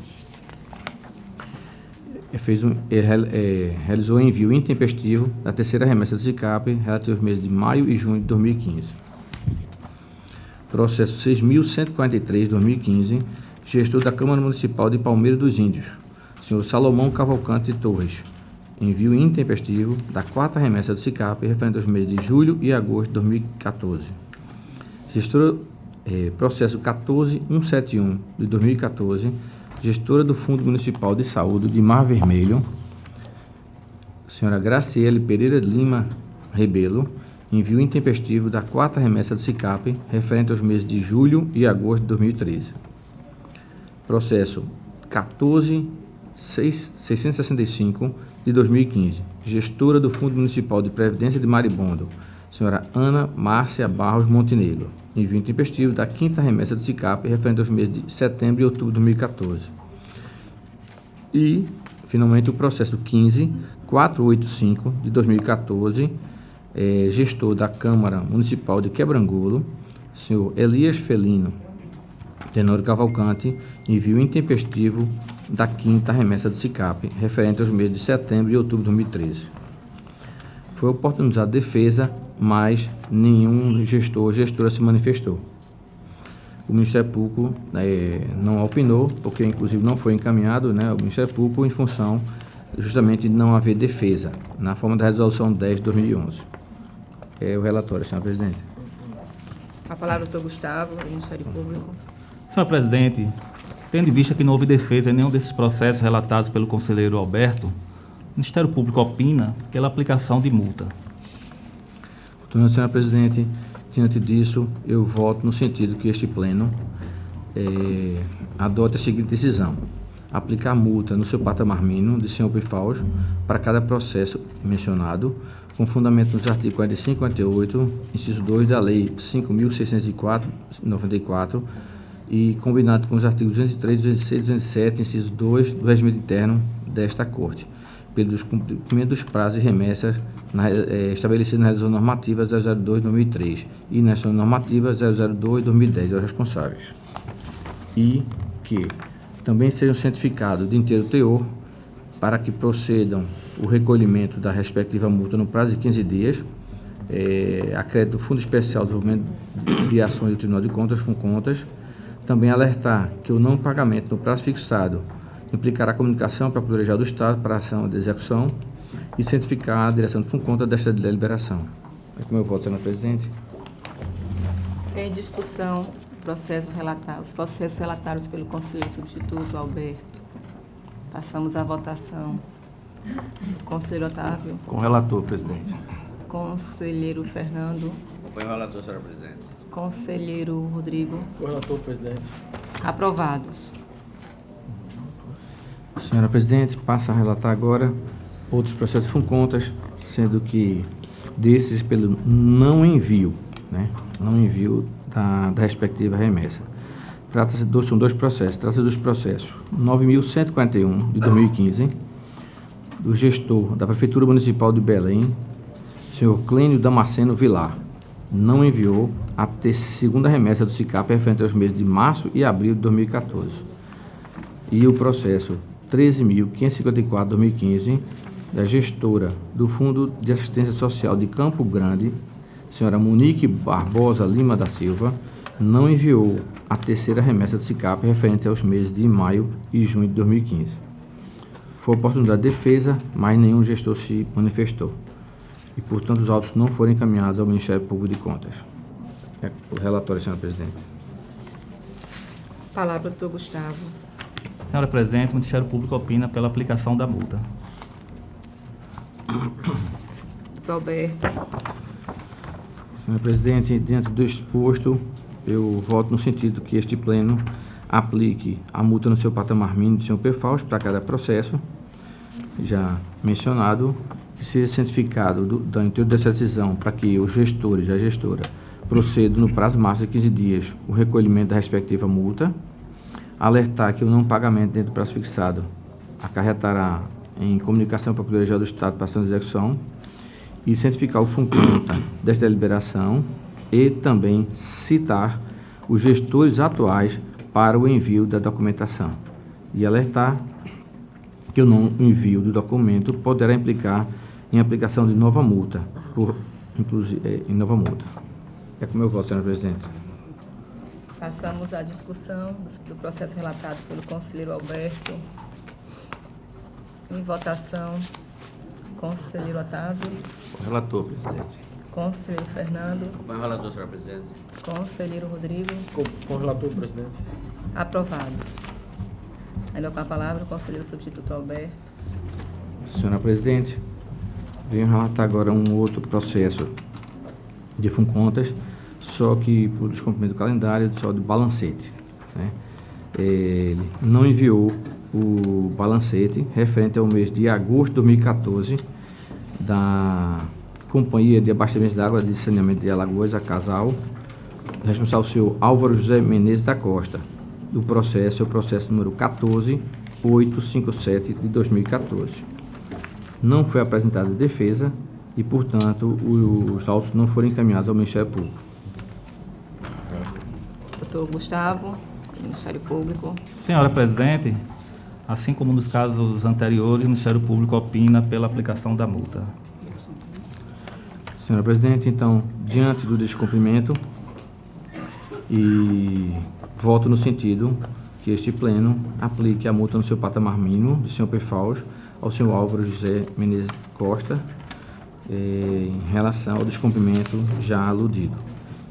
Realizou envio intempestivo da terceira remessa do SICAP, relativo aos meses de maio e junho de 2015. Processo 6.143, 2015, gestor da Câmara Municipal de Palmeira dos Índios, senhor Salomão Cavalcante Torres. Envio intempestivo da quarta remessa do SICAP, referente aos meses de julho e agosto de 2014. Processo 14.171, de 2014, gestora do Fundo Municipal de Saúde de Mar Vermelho, senhora Graciele Pereira Lima Rebelo, envio intempestivo da quarta remessa do SICAP, referente aos meses de julho e agosto de 2013. Processo 14.665, de 2015, gestora do Fundo Municipal de Previdência de Maribondo, senhora Ana Márcia Barros Montenegro, envio intempestivo da quinta remessa do SICAP, referente aos meses de setembro e outubro de 2014. E, finalmente, o processo 15.485, de 2014, gestor da Câmara Municipal de Quebrangolo, senhor Elias Felino Tenório Cavalcante, envio intempestivo da quinta remessa do SICAP, referente aos meses de setembro e outubro de 2013. Foi oportunizada defesa, mas nenhum gestor ou gestora se manifestou. O Ministério Público não opinou, porque inclusive não foi encaminhado, ao Ministério Público em função justamente de não haver defesa, na forma da Resolução 10 de 2011. É o relatório, senhora presidente. A palavra ao Dr. Gustavo, do Ministério Público. Senhor presidente, tendo em vista que não houve defesa em nenhum desses processos relatados pelo conselheiro Alberto, o Ministério Público opina pela aplicação de multa. Senhora presidente, diante disso, eu voto no sentido que este pleno adote a seguinte decisão: aplicar multa no seu patamar mínimo de 100 UPFAUs para cada processo mencionado, com fundamento nos artigos 45 e 58, inciso 2 da Lei 5.604/94, e combinado com os artigos 203, 206 e 207, inciso 2 do regimento interno desta Corte, pelo descumprimento dos prazos e remessas estabelecidos na Resolução Normativa 002/2003 e na Resolução Normativa 002/2010 aos responsáveis. E que também sejam cientificados de inteiro teor para que procedam o recolhimento da respectiva multa no prazo de 15 dias, acrédito do Fundo Especial de Desenvolvimento de Ações do Tribunal de Contas, FUNCONTAS. Também alertar que o não pagamento no prazo fixado implicará a comunicação para a Procuradoria-Geral do Estado para a ação de execução e cientificar a direção do FUNCONTAS desta deliberação. É como eu voto, senhora presidente. Em discussão, os processos relatados pelo conselheiro substituto Alberto. Passamos à votação. Conselheiro Otávio. Com o relator, presidente. Conselheiro Fernando. Acompanho o relator, senhora presidente. Conselheiro Rodrigo. Com o relator, presidente. Aprovados. Senhora presidente, passa a relatar agora outros processos FUNCONTAS, sendo que desses pelo não envio, não envio da respectiva remessa. São dois processos. Trata-se dos processos 9.141 de 2015, do gestor da Prefeitura Municipal de Belém, senhor Clênio Damasceno Vilar, não enviou a segunda remessa do SICAP referente aos meses de março e abril de 2014. E o processo 13.554 de 2015, da gestora do Fundo de Assistência Social de Campo Grande, senhora Monique Barbosa Lima da Silva, não enviou a terceira remessa do SICAP referente aos meses de maio e junho de 2015. Foi oportunidade de defesa, mas nenhum gestor se manifestou. E, portanto, os autos não foram encaminhados ao Ministério Público de Contas. É o relatório, senhora presidente. Palavra ao Dr. Gustavo. Senhora presidente, o Ministério Público opina pela aplicação da multa. Dr. Alberto. Senhora presidente, diante do exposto, eu voto no sentido que este pleno aplique a multa no seu patamar mínimo de 100 UPFAUs para cada processo, já mencionado, que seja cientificado do intuito dessa decisão para que os gestores e a gestora procedam no prazo máximo de 15 dias o recolhimento da respectiva multa, alertar que o não pagamento dentro do prazo fixado acarretará em comunicação para a Procuradoria-Geral do Estado para ação de execução e cientificar o FUNCONTA desta deliberação e também citar os gestores atuais para o envio da documentação e alertar que o não envio do documento poderá implicar em aplicação de nova multa, em nova multa. É como eu voto, senhora presidente. Passamos à discussão do processo relatado pelo conselheiro Alberto. Em votação, conselheiro Otávio, Com o relator, presidente. conselheiro Fernando, Acompanho o relator, senhora presidente. conselheiro Rodrigo. Com o relator, presidente. Aprovados. Ainda com a palavra o conselheiro substituto Alberto. Senhora presidente, venho relatar agora um outro processo de FUNCONTAS, só que por descumprimento do calendário, só do balancete, né? Ele não enviou o balancete referente ao mês de agosto de 2014 da Companhia de Abastecimento de Água de Saneamento de Alagoas, a Casal, responsável o senhor Álvaro José Menezes da Costa. O processo é o processo número 14857 de 2014. Não foi apresentada defesa e, portanto, os autos não foram encaminhados ao Ministério Público. Doutor Gustavo, Ministério Público. Senhora presidente, assim como nos casos anteriores, o Ministério Público opina pela aplicação da multa. Senhora presidente, então, diante do descumprimento e voto no sentido que este pleno aplique a multa no seu patamar mínimo do senhor Pefaus ao senhor Álvaro José Menezes Costa em relação ao descumprimento já aludido.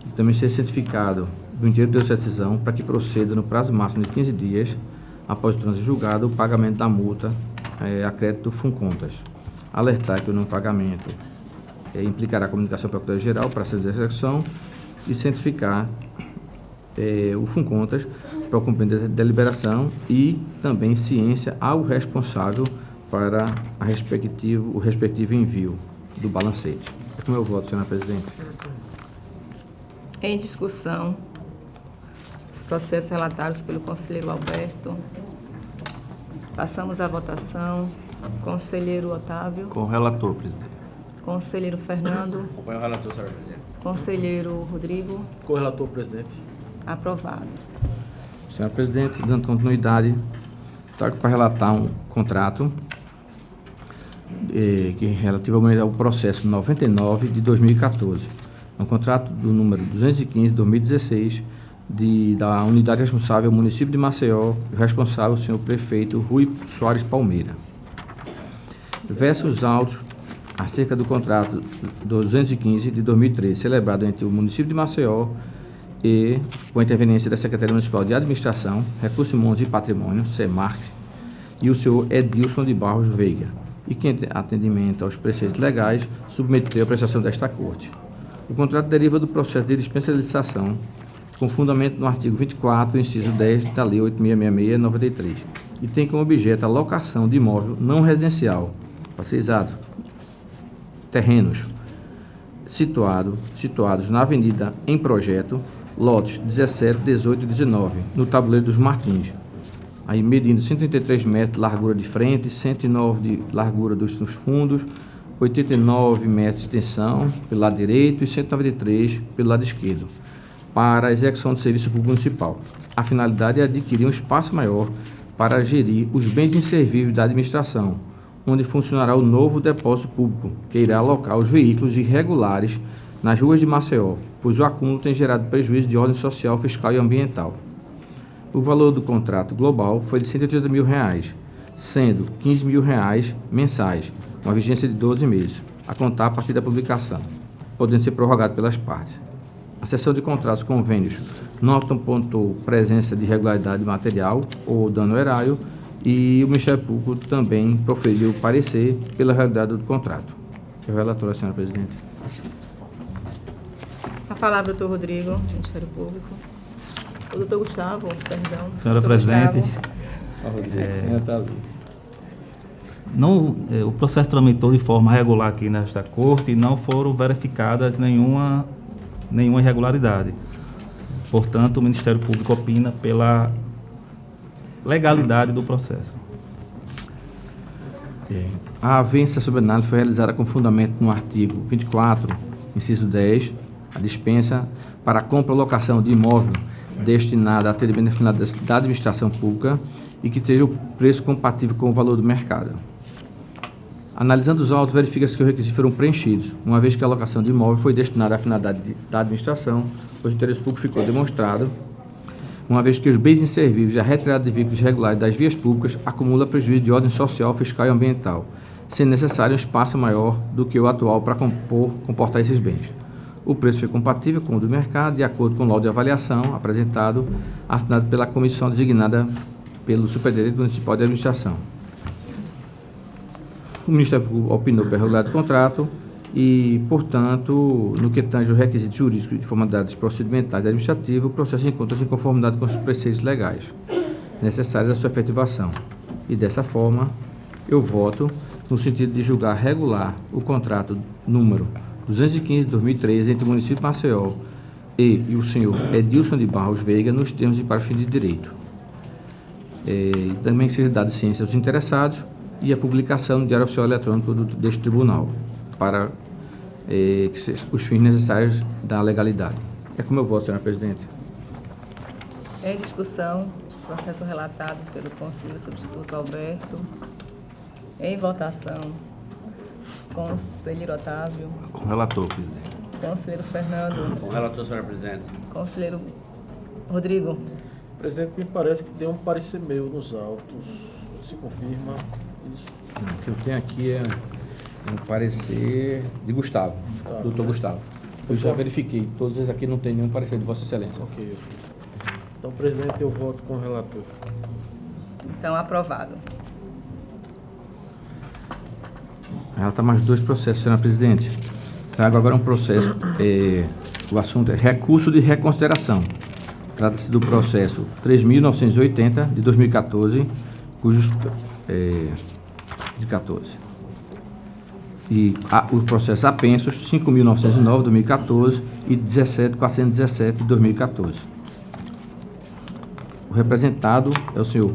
E também ser certificado do interior dessa decisão para que proceda no prazo máximo de 15 dias após o trânsito julgado o pagamento da multa a crédito do FUNCONTAS. Alertar que o não pagamento implicará a comunicação para a Procuradoria-Geral para a ação de execução e cientificar o FUNCONTAS para o cumprimento da deliberação e também ciência ao responsável para o respectivo envio do balancete. É como eu voto, senhora presidente. Em discussão, os processos relatados pelo conselheiro Alberto. Passamos à votação. Conselheiro Otávio. Com o relator, presidente. Conselheiro Fernando. Acompanho o relator, senhora presidente. Conselheiro Rodrigo. Com o relator, presidente. Aprovado. Senhora presidente, dando continuidade, trago para relatar um contrato que relativamente ao processo 99 de 2014. É um contrato do número 215 de 2016 da unidade responsável, município de Maceió, responsável, o senhor prefeito Rui Soares Palmeira. Versos autos acerca do contrato 215 de 2013, celebrado entre o município de Maceió e com a interveniência da Secretaria Municipal de Administração, Recursos Humanos e Patrimônio, SEMARC, e o senhor Edilson de Barros Veiga, e que, em atendimento aos preceitos legais, submeteu à prestação desta Corte. O contrato deriva do processo de dispensa de licitação, com fundamento no artigo 24, inciso 10 da Lei 8666/93, e tem como objeto a locação de imóvel não residencial, para ser exato, terrenos situados na Avenida em Projeto, lotes 17, 18 e 19, no Tabuleiro dos Martins, aí medindo 133 metros de largura de frente, 109 de largura dos fundos, 89 metros de extensão pelo lado direito e 193 pelo lado esquerdo, para a execução do serviço público municipal. A finalidade é adquirir um espaço maior para gerir os bens inservíveis da administração, onde funcionará o novo depósito público, que irá alocar os veículos irregulares nas ruas de Maceió, pois o acúmulo tem gerado prejuízo de ordem social, fiscal e ambiental. O valor do contrato global foi de R$ 180 mil, sendo R$ 15 mil mensais, uma vigência de 12 meses, a contar a partir da publicação, podendo ser prorrogado pelas partes. A seção de contratos convênios não apontou presença de irregularidade material ou dano erário, e o Ministério Público também proferiu parecer pela realidade do contrato. Eu relator, senhora presidente. A palavra, doutor Rodrigo, Ministério Público. O doutor Gustavo, perdão. Senhora doutor presidente, Gustavo. O processo tramitou de forma regular aqui nesta corte e não foram verificadas nenhuma irregularidade. Portanto, o Ministério Público opina pela legalidade do processo. A avença sobre análise foi realizada com fundamento no artigo 24, inciso 10, a dispensa para a compra ou locação de imóvel destinado a atendimento final da administração pública e que seja o preço compatível com o valor do mercado. Analisando os autos, verifica-se que os requisitos foram preenchidos, uma vez que a locação de imóvel foi destinada à finalidade da administração, pois o interesse público ficou demonstrado, uma vez que os bens inservíveis e a retirada de veículos regulares das vias públicas acumula prejuízo de ordem social, fiscal e ambiental, sendo necessário um espaço maior do que o atual para comportar esses bens. O preço foi compatível com o do mercado, de acordo com o laudo de avaliação apresentado, assinado pela comissão designada pelo Superintendente Municipal de Administração. O Ministério Público opinou pela regularidade do contrato e, portanto, no que tange os requisitos jurídicos de formalidades procedimentais e administrativas, o processo encontra-se em conformidade com os preceitos legais necessários à sua efetivação. E, dessa forma, eu voto no sentido de julgar regular o contrato número 215 de 2013 entre o município de Maceió e o senhor Edilson de Barros Veiga nos termos de para fim de direito. Também seja dado ciência aos interessados e a publicação no Diário Oficial Eletrônico deste tribunal para os fins necessários da legalidade. É como eu voto, senhora presidente. Em discussão, processo relatado pelo conselheiro substituto Alberto. Em votação, conselheiro Otávio, Com o relator, presidente. conselheiro Fernando, Com o relator, senhora presidente. conselheiro Rodrigo. Presidente, me parece que tem um parecer meu nos autos. Se confirma isso. Não, o que eu tenho aqui é um parecer de Gustavo, doutor Gustavo. Eu já verifiquei, todos eles aqui não tem nenhum parecer de Vossa Excelência. Ok. Então, presidente, eu voto com o relator. Então, aprovado. Ela está mais dois processos, senhora presidente. Trago agora um processo, o assunto é recurso de reconsideração. Trata-se do processo 3.980 de 2014, cujos de 14. E o processo apensos 5.909 de 2014 e 17.417 de 2014. O representado é o senhor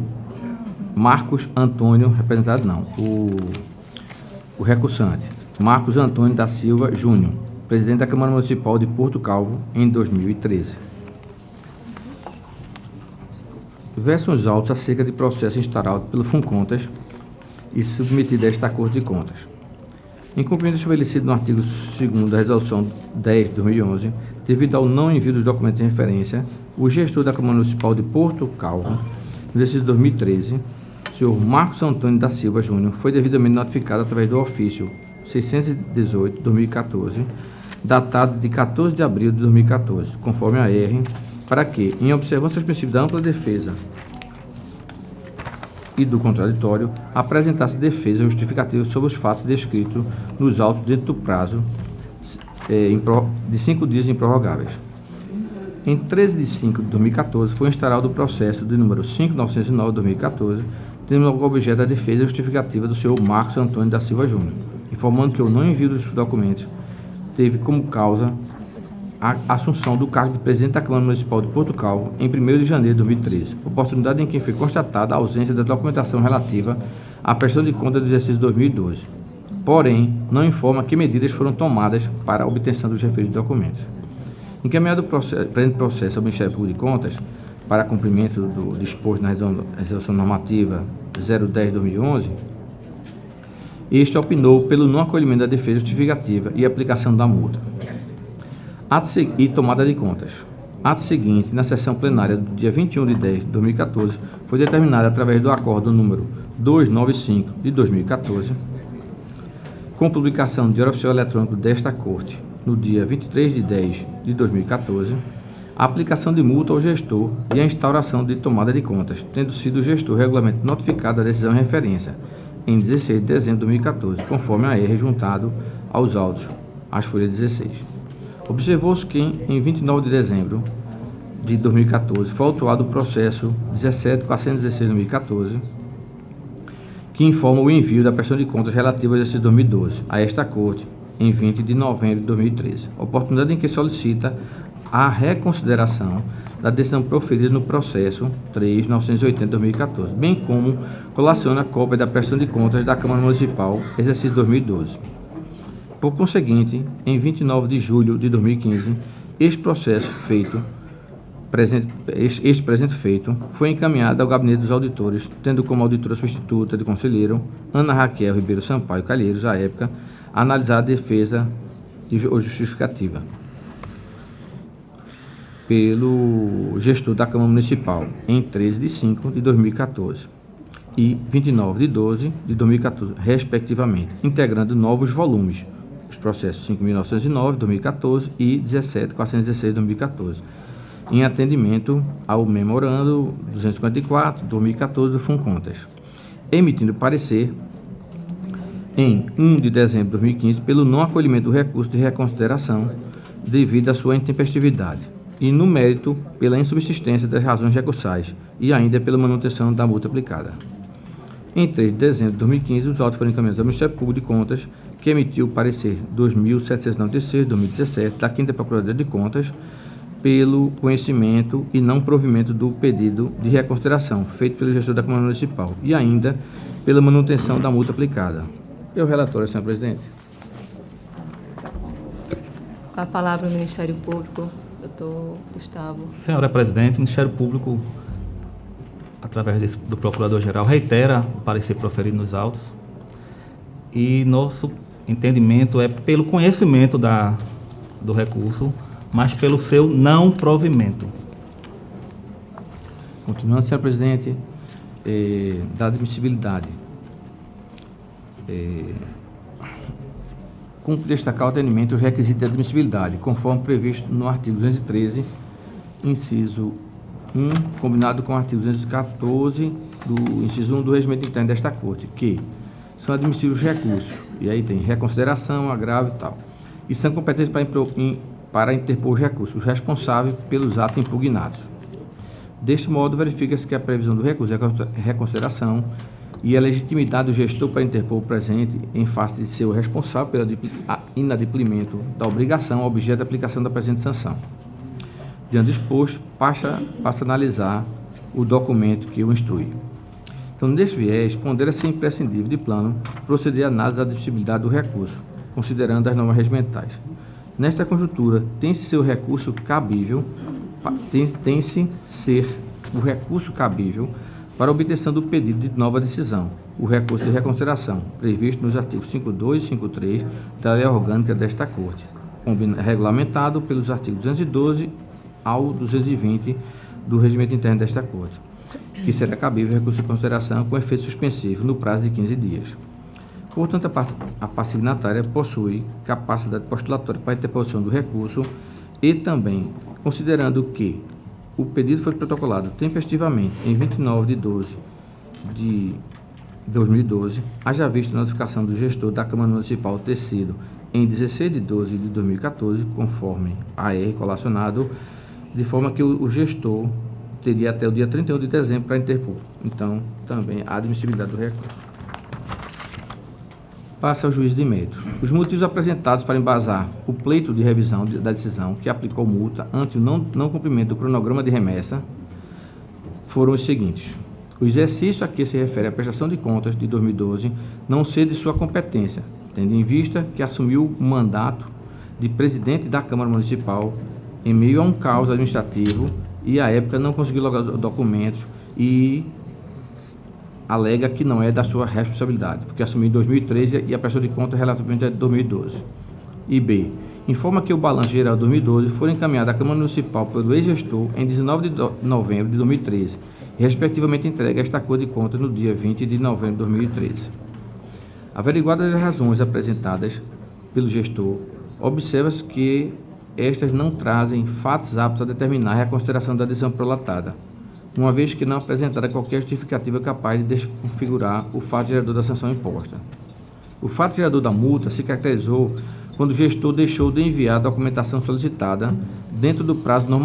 Marcos Antônio, representado não, o recursante, Marcos Antônio da Silva Júnior, presidente da Câmara Municipal de Porto Calvo, em 2013. Versam os autos acerca de processo instaurado pelo FUNCONTAS e submetido a esta Corte de Contas. Em cumprimento estabelecido no artigo 2º da Resolução 10 de 2011, devido ao não envio dos documentos de referência, o gestor da Câmara Municipal de Porto Calvo, no exercício de 2013, o senhor Marcos Antônio da Silva Júnior, foi devidamente notificado através do ofício 618 de 2014, datado de 14 de abril de 2014, conforme a R, para que, em observância aos princípios da ampla defesa e do contraditório, apresentasse defesa justificativa sobre os fatos descritos nos autos dentro do prazo de 5 dias improrrogáveis. Em 13 de 5 de 2014, foi instaurado o processo de número 5.909 de 2014, tendo como objeto a defesa justificativa do senhor Marcos Antônio da Silva Júnior, informando que o não envio dos documentos teve como causa a assunção do cargo de presidente da Câmara Municipal de Porto Calvo em 1º de janeiro de 2013, oportunidade em que foi constatada a ausência da documentação relativa à prestação de contas do exercício 2012. Porém, não informa que medidas foram tomadas para a obtenção dos referidos documentos. Encaminhado o presente processo ao Ministério Público de Contas para cumprimento do disposto na Resolução Normativa 010 de 2011, este opinou pelo não acolhimento da defesa justificativa e aplicação da multa. E tomada de contas. Ato seguinte, na sessão plenária do dia 21 de 10 de 2014, foi determinada através do acordo número 295 de 2014, com publicação do Diário Oficial Eletrônico desta Corte, no dia 23 de 10 de 2014, a aplicação de multa ao gestor e a instauração de tomada de contas, tendo sido o gestor regularmente notificado da decisão em referência, em 16 de dezembro de 2014, conforme a R juntado aos autos, às folhas 16. Observou-se que, em 29 de dezembro de 2014, foi autuado o processo 17.416 de 2014, que informa o envio da prestação de contas relativa ao exercício 2012 a esta Corte em 20 de novembro de 2013, oportunidade em que solicita a reconsideração da decisão proferida no processo 3.980/2014, bem como colaciona a cópia da prestação de contas da Câmara Municipal, exercício 2012. Por conseguinte, em 29 de julho de 2015, este presente feito foi encaminhado ao Gabinete dos Auditores, tendo como auditora substituta de conselheiro Ana Raquel Ribeiro Sampaio Calheiros, à época, a analisar a defesa ou justificativa pelo gestor da Câmara Municipal em 13 de 5 de 2014 e 29 de 12 de 2014, respectivamente, integrando novos volumes, os processos 5.909, 2014 e 17.416, 2014, em atendimento ao memorando 254, 2014 do Funcontas, emitindo parecer em 1 de dezembro de 2015 pelo não acolhimento do recurso de reconsideração devido à sua intempestividade e, no mérito, pela insubsistência das razões recursais e ainda pela manutenção da multa aplicada. Em 3 de dezembro de 2015, os autos foram encaminhados ao Ministério Público de Contas, que emitiu o parecer 2.796/2017 da 5ª Procuradoria de Contas pelo conhecimento e não provimento do pedido de reconsideração feito pelo gestor da Câmara Municipal e ainda pela manutenção da multa aplicada. Eu relator, senhor presidente. Com a palavra o Ministério Público, doutor Gustavo. Senhora presidente, o Ministério Público, através do Procurador-Geral, reitera o parecer proferido nos autos e nosso entendimento é pelo conhecimento do recurso, mas pelo seu não provimento. Continuando, senhor presidente, da admissibilidade. Cumpre destacar o atendimento aos requisitos de admissibilidade, conforme previsto no artigo 213, inciso 1, combinado com o artigo 214 do inciso 1 do regimento interno desta Corte, que são admissíveis recursos, e aí tem reconsideração, agravo e tal, e são competentes para interpor os recursos, os responsáveis pelos atos impugnados. Deste modo, verifica-se que a previsão do recurso de reconsideração e a legitimidade do gestor para interpor o presente em face de seu responsável pelo inadimplemento da obrigação objeto da aplicação da presente sanção. Diante do exposto, passa a analisar o documento que o instrui. Então, neste viés, pondera-se imprescindível de plano proceder à análise da admissibilidade do recurso, considerando as normas regimentais. Nesta conjuntura, tem-se ser o recurso cabível para a obtenção do pedido de nova decisão, o recurso de reconsideração, previsto nos artigos 52 e 53 da Lei Orgânica desta Corte, regulamentado pelos artigos 212 ao 220 do Regimento Interno desta Corte, que será cabível o recurso de consideração com efeito suspensivo no prazo de 15 dias. Portanto, a parte signatária possui capacidade postulatória para a interposição do recurso e também, considerando que o pedido foi protocolado tempestivamente em 29 de 12 de 2012, haja vista a notificação do gestor da Câmara Municipal ter sido em 16 de 12 de 2014, conforme AR colacionado, de forma que o gestor teria até o dia 31 de dezembro para interpor. Então, também a admissibilidade do recurso. Passa ao juízo de mérito. Os motivos apresentados para embasar o pleito de revisão da decisão que aplicou multa ante o não cumprimento do cronograma de remessa foram os seguintes: o exercício a que se refere a prestação de contas de 2012 não ser de sua competência, tendo em vista que assumiu o mandato de presidente da Câmara Municipal em meio a um caos administrativo e, à época, não conseguiu logar documentos e alega que não é da sua responsabilidade, porque assumiu em 2013 e a prestação de contas relativamente é de 2012. E B, informa que o balanço geral de 2012 foi encaminhado à Câmara Municipal pelo ex-gestor em 19 de novembro de 2013 e, respectivamente, entregue a esta Corte de Contas no dia 20 de novembro de 2013. Averiguadas as razões apresentadas pelo gestor, observa-se que estas não trazem fatos aptos a determinar a reconsideração da decisão prolatada, uma vez que não apresentada qualquer justificativa capaz de desconfigurar o fato gerador da sanção imposta. O fato gerador da multa se caracterizou quando o gestor deixou de enviar a documentação solicitada dentro do prazo normativa